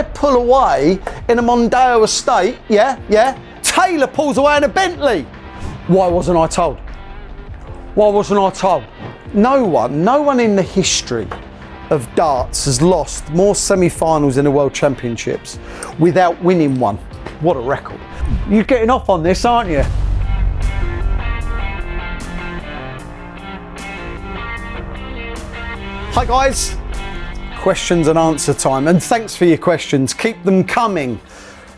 I pull away in a Mondeo estate, yeah, Taylor pulls away in a Bentley. Why wasn't I told? Why wasn't I told? No one in the history of darts has lost more semi-finals in the World Championships without winning one. What a record. You're getting off on this, aren't you? Hi guys, questions and answer time, and thanks for your questions, keep them coming.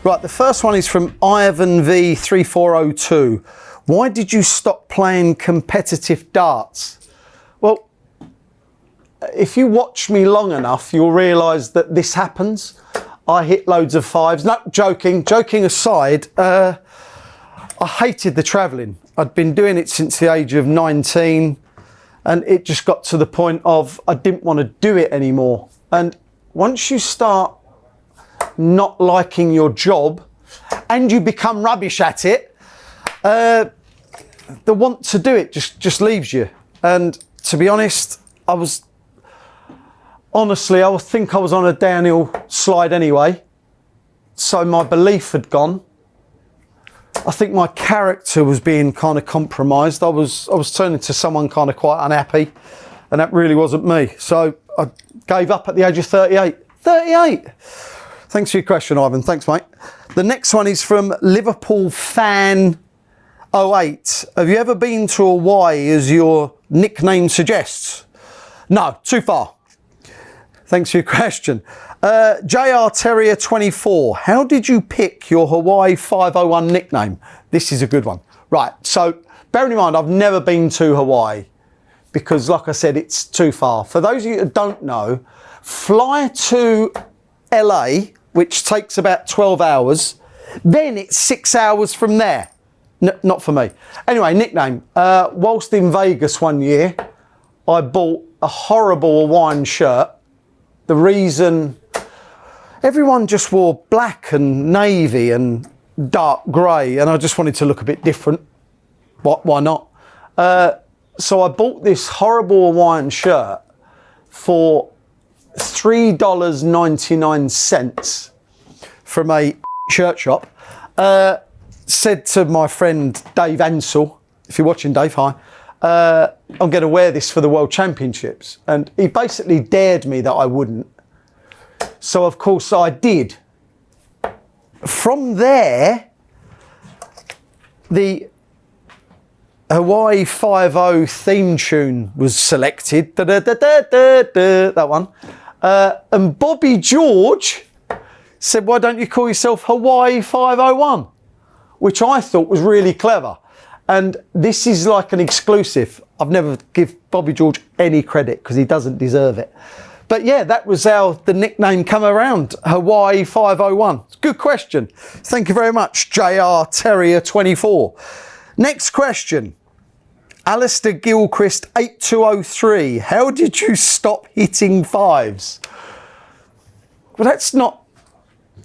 Right, the first one is from Ivan V3402. Why did you stop playing competitive darts? Well, if you watch me long enough, you'll realise that this happens. I hit loads of fives. No, joking aside, I hated the travelling. I'd been doing it since the age of 19, and it just got to the point of I didn't want to do it anymore. And once you start not liking your job and you become rubbish at it, the want to do it just leaves you. And to be honest, I think I was on a downhill slide anyway. So my belief had gone. I think my character was being kind of compromised. I was turning to someone kind of quite unhappy, and that really wasn't me. So I gave up at the age of 38. 38! Thanks for your question, Ivan. Thanks, mate. The next one is from Liverpool Fan 08. Have you ever been to Hawaii as your nickname suggests? No, too far. Thanks for your question. JR Terrier 24. How did you pick your Hawaii 501 nickname? This is a good one. Right, so bearing in mind, I've never been to Hawaii because, like I said, it's too far. For those of you that don't know, fly to LA, which takes about 12 hours, then it's 6 hours from there. Not for me. Anyway, nickname. Whilst in Vegas one year, I bought a horrible Hawaiian shirt. The reason everyone just wore black and navy and dark grey, and I just wanted to look a bit different. Why not? So I bought this horrible Hawaiian shirt for $3.99 from a shirt shop. Said to my friend Dave Ansell, if you're watching, Dave, hi. I'm going to wear this for the World Championships. And he basically dared me that I wouldn't. So, of course, I did. From there, the Hawaii 5-0 theme tune was selected. That one. And Bobby George said, why don't you call yourself Hawaii 501? Which I thought was really clever. And this is like an exclusive. I've never give Bobby George any credit because he doesn't deserve it. But yeah, that was how the nickname come around, Hawaii 501. Good question. Thank you very much, JR Terrier 24. Next question. Alistair Gilchrist 8203. How did you stop hitting fives? Well, that's not...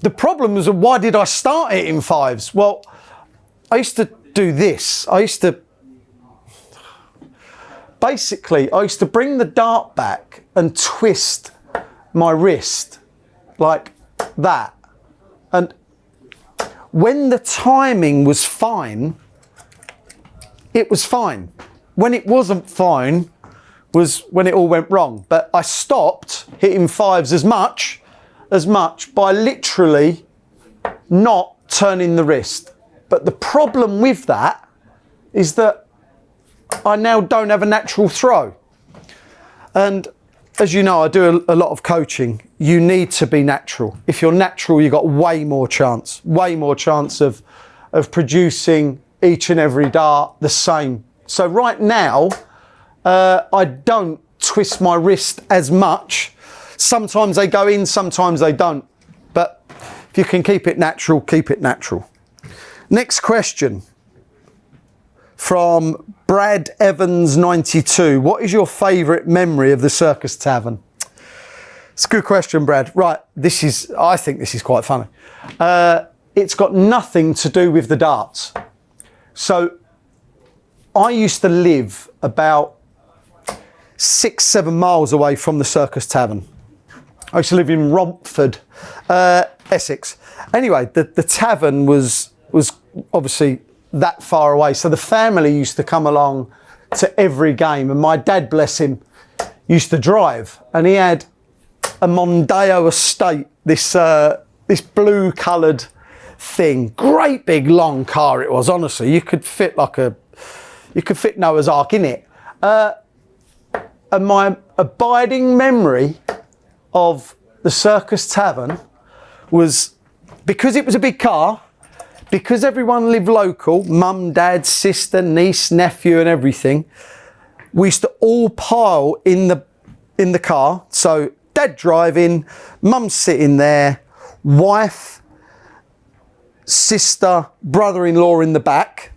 The problem was, why did I start hitting fives? Well, I used to do this. I used to bring the dart back and twist my wrist like that. And when the timing was fine, it was fine. When it wasn't fine was when it all went wrong. But I stopped hitting fives as much by literally not turning the wrist. But the problem with that is that I now don't have a natural throw. And as you know, I do a lot of coaching. You need to be natural. If you're natural, you've got way more chance of producing each and every dart the same. So right now, I don't twist my wrist as much. Sometimes they go in, sometimes they don't. But if you can keep it natural, keep it natural. Next question from Brad Evans 92. What is your favourite memory of the Circus Tavern? It's a good question, Brad. Right, I think this is quite funny. It's got nothing to do with the darts. So I used to live about 6-7 miles away from the Circus Tavern. I used to live in Romford, Essex. Anyway, the tavern was obviously that far away. So the family used to come along to every game. And my dad, bless him, used to drive. And he had a Mondeo estate, this blue coloured thing. Great big long car it was, honestly. You could fit Noah's Ark in it. And my abiding memory of the Circus Tavern was, because it was a big car, because everyone lived local, mum, dad, sister, niece, nephew and everything, we used to all pile in the car. So dad driving, mum sitting there, wife, sister, brother-in-law in the back.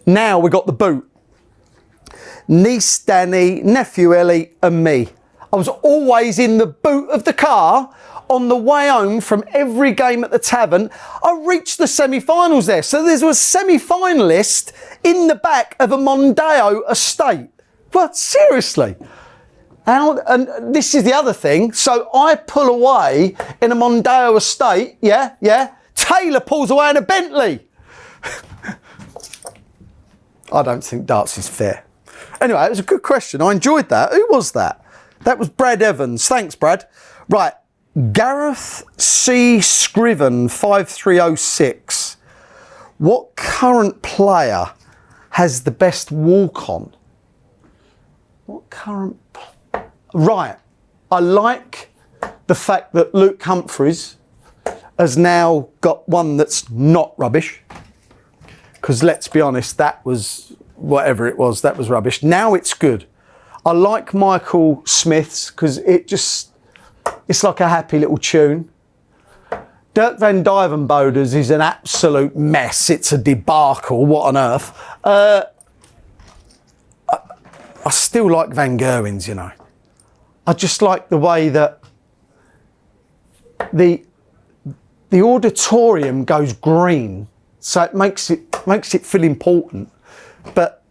Now we got the boot. Niece Danny, nephew Ellie and me. I was always in the boot of the car on the way home from every game at the tavern. I reached the semi-finals there. So there was a semi-finalist in the back of a Mondeo estate. But seriously. And this is the other thing. So I pull away in a Mondeo estate. Yeah. Taylor pulls away in a Bentley. I don't think darts is fair. Anyway, it was a good question. I enjoyed that. Who was that? That was Brad Evans. Thanks, Brad. Right. Gareth C. Scriven, 5306. What current player has the best walk-on? What current... Right. I like the fact that Luke Humphries has now got one that's not rubbish. Because let's be honest, that was... whatever it was, that was rubbish. Now it's good. I like Michael Smith's because it's like a happy little tune. Dirk van Dijvenbode's is an absolute mess. It's a debacle. What on earth? I still like Van Gerwen's, you know. I just like the way that the auditorium goes green, so it makes it feel important. But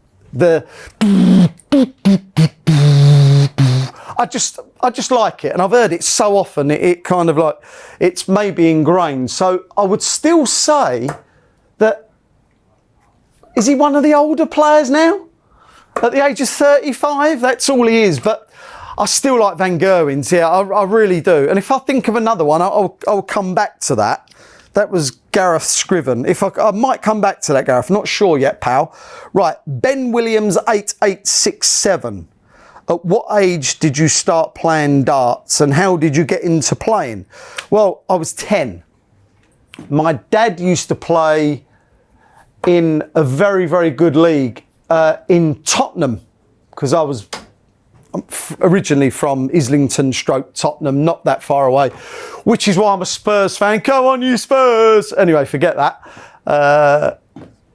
I just like it, and I've heard it so often. It kind of like it's maybe ingrained. So I would still say that, is he one of the older players now? At the age of 35, that's all he is. But I still like Van Gerwen's. Yeah, I really do. And if I think of another one, I'll come back to that. That was Gareth Scriven. I might come back to that, Gareth. Not sure yet, pal. Right, Ben Williams 8867. At what age did you start playing darts and how did you get into playing? Well, I was 10. My dad used to play in a very, very good league in Tottenham, because I'm originally from Islington / Tottenham, not that far away, which is why I'm a Spurs fan. Come on, you Spurs! Anyway, forget that.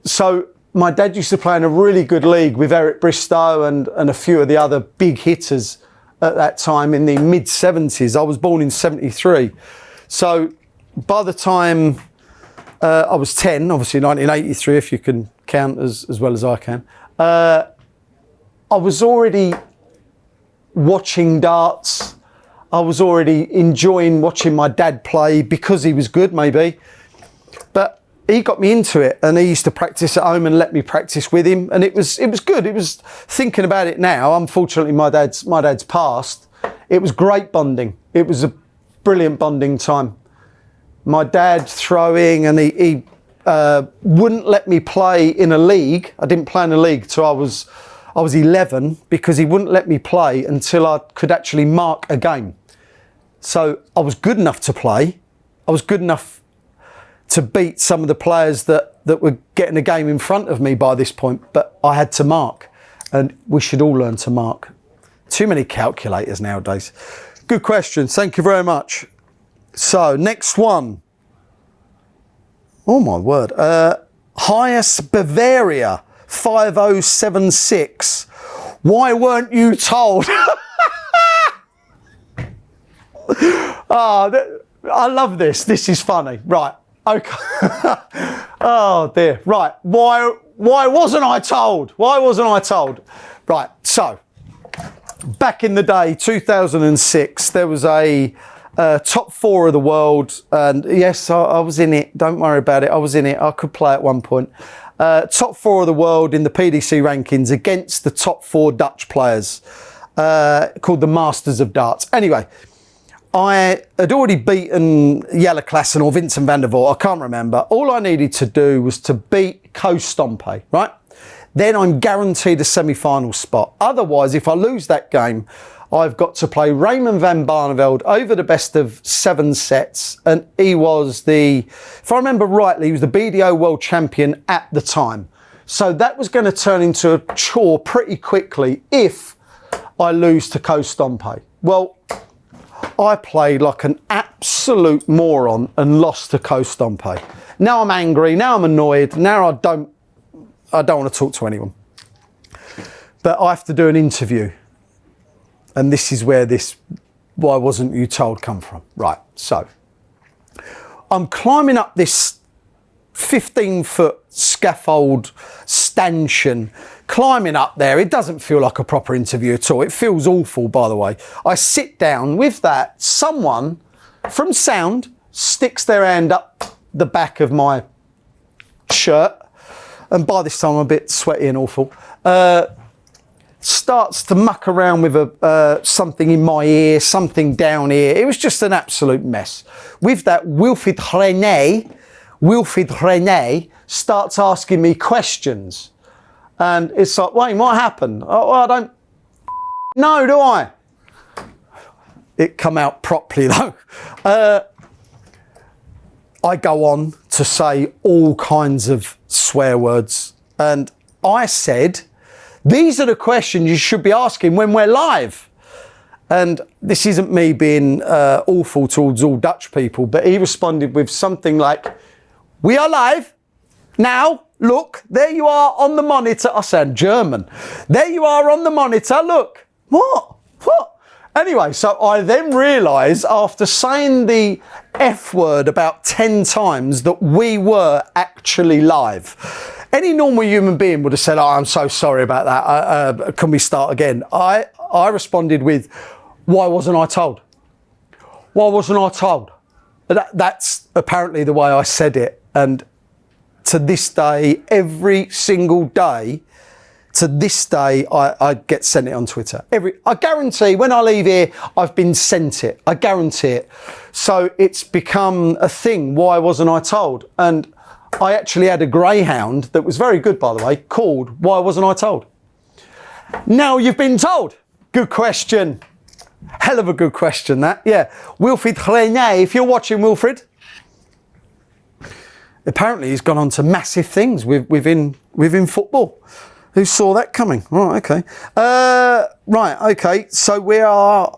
So my dad used to play in a really good league with Eric Bristow and a few of the other big hitters at that time in the mid-70s. I was born in 73. So by the time I was 10, obviously 1983, if you can count as well as I can, I was already watching darts. I was already enjoying watching my dad play because he was good, maybe. But he got me into it, and he used to practice at home and let me practice with him, and it was good. It was, thinking about it now, unfortunately my dad's passed. It was great bonding. It was a brilliant bonding time. My dad throwing, and he wouldn't let me play in a league. I didn't play in a league till I was 11, because he wouldn't let me play until I could actually mark a game. So I was good enough to play. I was good enough to beat some of the players that were getting a game in front of me by this point, but I had to mark, and we should all learn to mark. Too many calculators nowadays. Good question. Thank you very much. So next one. Oh my word. Highest Bavaria 5076. Why weren't you told? I love this. This is funny. Right. Okay. Oh dear. Right. Why wasn't I told? Why wasn't I told? Right. So back in the day, 2006, there was a top 4 of the world, and yes, I was in it. Don't worry about it. I was in it. I could play at one point. Top 4 of the world in the PDC rankings against the top 4 Dutch players, called the Masters of Darts. Anyway, I had already beaten Jelle Klassen or Vincent van der Voort. I can't remember. All I needed to do was to beat Koos Stompe, right? Then I'm guaranteed a semi-final spot. Otherwise, if I lose that game, I've got to play Raymond van Barneveld over the best of 7 sets. And he was if I remember rightly, he was the BDO world champion at the time. So that was going to turn into a chore pretty quickly if I lose to Koos Stompe. Well, I played like an absolute moron and lost to Koos Stompe. Now I'm angry, now I'm annoyed, now I don't want to talk to anyone. But I have to do an interview. And this is where this "why wasn't you told" come from. Right, so I'm climbing up this 15-foot scaffold stanchion, climbing up there. It doesn't feel like a proper interview at all. It feels awful, by the way. I sit down with that. Someone from sound sticks their hand up the back of my shirt. And by this time I'm a bit sweaty and awful. Starts to muck around with something in my ear, something down here. It was just an absolute mess. With that, Wilfried René starts asking me questions. And it's like, Wayne, what happened? Oh, I don't know, do I? It come out properly though. I go on to say all kinds of swear words. And I said, these are the questions you should be asking when we're live. And this isn't me being awful towards all Dutch people, but he responded with something like, "We are live. Now, look, there you are on the monitor." I sound German. "There you are on the monitor, look." What? Anyway, so I then realised after saying the F word about 10 times that we were actually live. Any normal human being would have said, "Oh, I'm so sorry about that. Can we start again?" I responded with, "Why wasn't I told? Why wasn't I told?" That's apparently the way I said it. And to this day, every single day, I get sent it on Twitter. I guarantee when I leave here, I've been sent it. I guarantee it. So it's become a thing. Why wasn't I told? And I actually had a greyhound that was very good, by the way, called "Why Wasn't I Told?" Now you've been told. Good question. Hell of a good question, that. Yeah. Wilfried René, if you're watching, Wilfried, apparently he's gone on to massive things within football. Who saw that coming? Right, okay. Right, okay. So we are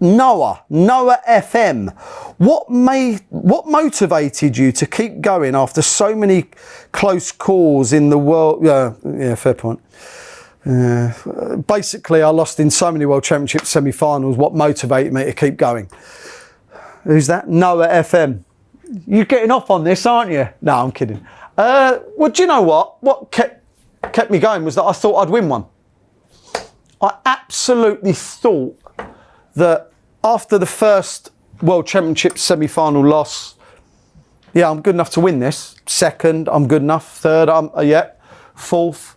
Noah FM. What motivated you to keep going after so many close calls in the world? Yeah, fair point. Basically, I lost in so many World Championship semi-finals. What motivated me to keep going? Who's that? Noah FM. You're getting off on this, aren't you? No, I'm kidding. Well, do you know what? What kept me going was that I thought I'd win one. I absolutely thought that after the first World Championship semi-final loss, yeah, I'm good enough to win this. Second, I'm good enough. Third, fourth.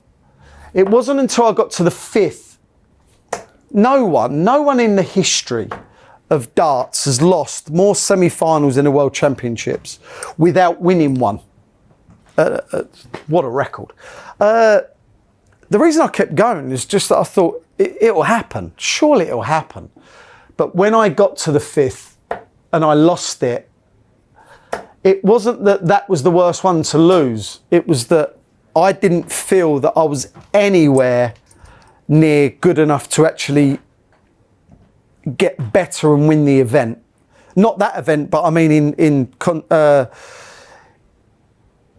It wasn't until I got to the fifth. No one in the history of darts has lost more semi-finals in the World Championships without winning one. What a record. The reason I kept going is just that I thought it'll happen. Surely it'll happen. But when I got to the fifth and I lost it, it wasn't that was the worst one to lose. It was that I didn't feel that I was anywhere near good enough to actually get better and win the event. Not that event, but I mean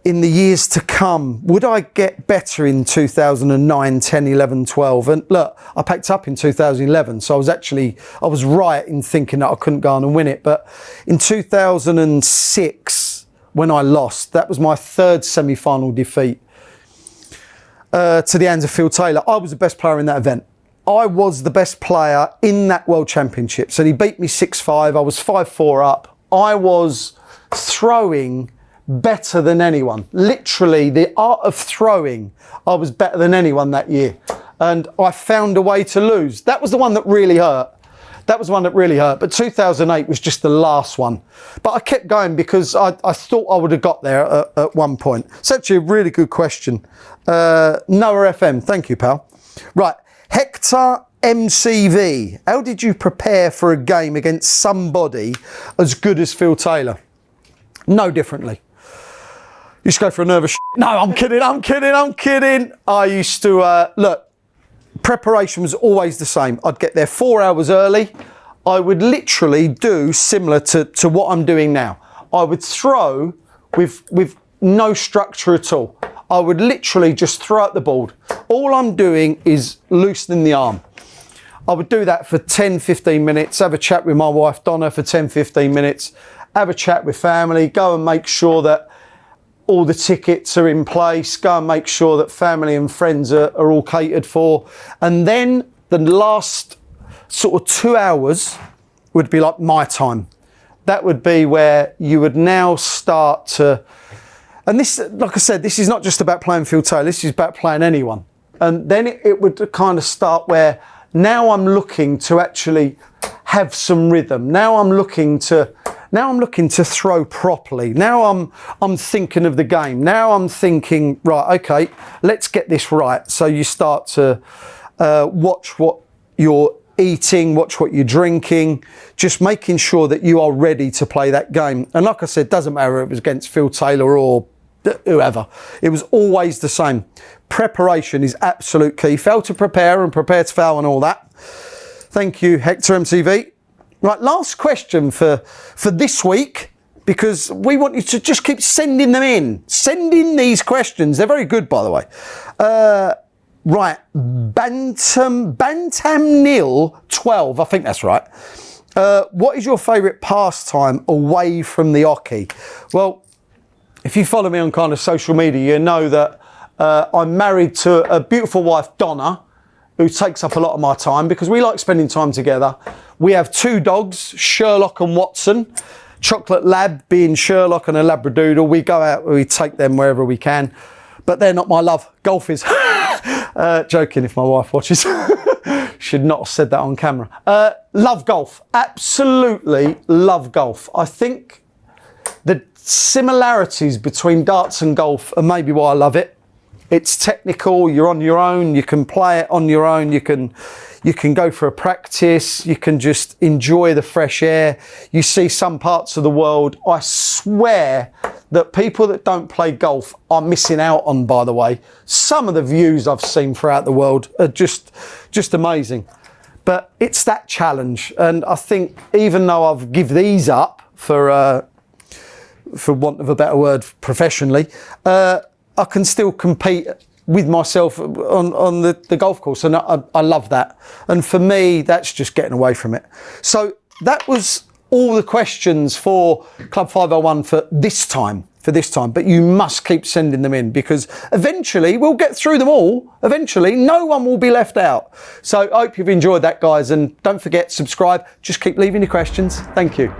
in the years to come. Would I get better in 2009, 10, 11, 12? And look, I packed up in 2011, so I was right in thinking that I couldn't go on and win it. But in 2006, when I lost, that was my third semi-final defeat to the hands of Phil Taylor. I was the best player in that event. I was the best player in that World Championships, and he beat me 6-5. I was 5-4 up. I was throwing better than anyone. Literally, the art of throwing, I was better than anyone that year. And I found a way to lose. That was the one that really hurt. That was one that really hurt. But 2008 was just the last one. But I kept going because I thought I would have got there at one point. It's actually a really good question. Noah FM, thank you, pal. Right, Hector MCV. How did you prepare for a game against somebody as good as Phil Taylor? No differently. You used to go for a nervous No, I'm kidding. I used to, look, preparation was always the same. I'd get there 4 hours early. I would literally do similar to what I'm doing now. I would throw with no structure at all. I would literally just throw at the board. All I'm doing is loosening the arm. I would do that for 10, 15 minutes, have a chat with my wife, Donna, for 10, 15 minutes, have a chat with family, go and make sure that all the tickets are in place, go and make sure that family and friends are all catered for. And then the last sort of 2 hours would be like my time. That would be where you would now start to, and this, like I said, this is not just about playing Phil Taylor, this is about playing anyone. And then it would kind of start where now I'm looking to actually have some rhythm. Now I'm looking to throw properly. Now I'm thinking of the game. Now I'm thinking, right, okay, let's get this right. So you start to watch what you're eating, watch what you're drinking, just making sure that you are ready to play that game. And like I said, doesn't matter if it was against Phil Taylor or whoever. It was always the same. Preparation is absolute key. Fail to prepare and prepare to fail and all that. Thank you, Hector MCV. Right, last question for this week, because we want you to just keep sending them in. Send in these questions. They're very good, by the way. Right, Bantam Nil 12, I think that's right. What is your favourite pastime away from the oche? Well, if you follow me on kind of social media, you know that I'm married to a beautiful wife, Donna, who takes up a lot of my time because we like spending time together. We have 2 dogs, Sherlock and Watson. Chocolate Lab being Sherlock and a Labradoodle. We go out, we take them wherever we can. But they're not my love. Golf is. Joking if my wife watches. Should not have said that on camera. Love golf. Absolutely love golf. I think the similarities between darts and golf are maybe why I love it. It's technical, you're on your own, you can play it on your own, you can go for a practice, you can just enjoy the fresh air. You see some parts of the world, I swear that people that don't play golf are missing out on, by the way. Some of the views I've seen throughout the world are just amazing. But it's that challenge, and I think even though I've give these up for want of a better word, professionally, I can still compete with myself on the golf course, and I love that. And for me, that's just getting away from it. So that was all the questions for Club 501 for this time. But you must keep sending them in, because eventually we'll get through them all. Eventually, no one will be left out. So I hope you've enjoyed that, guys. And don't forget, subscribe. Just keep leaving your questions. Thank you.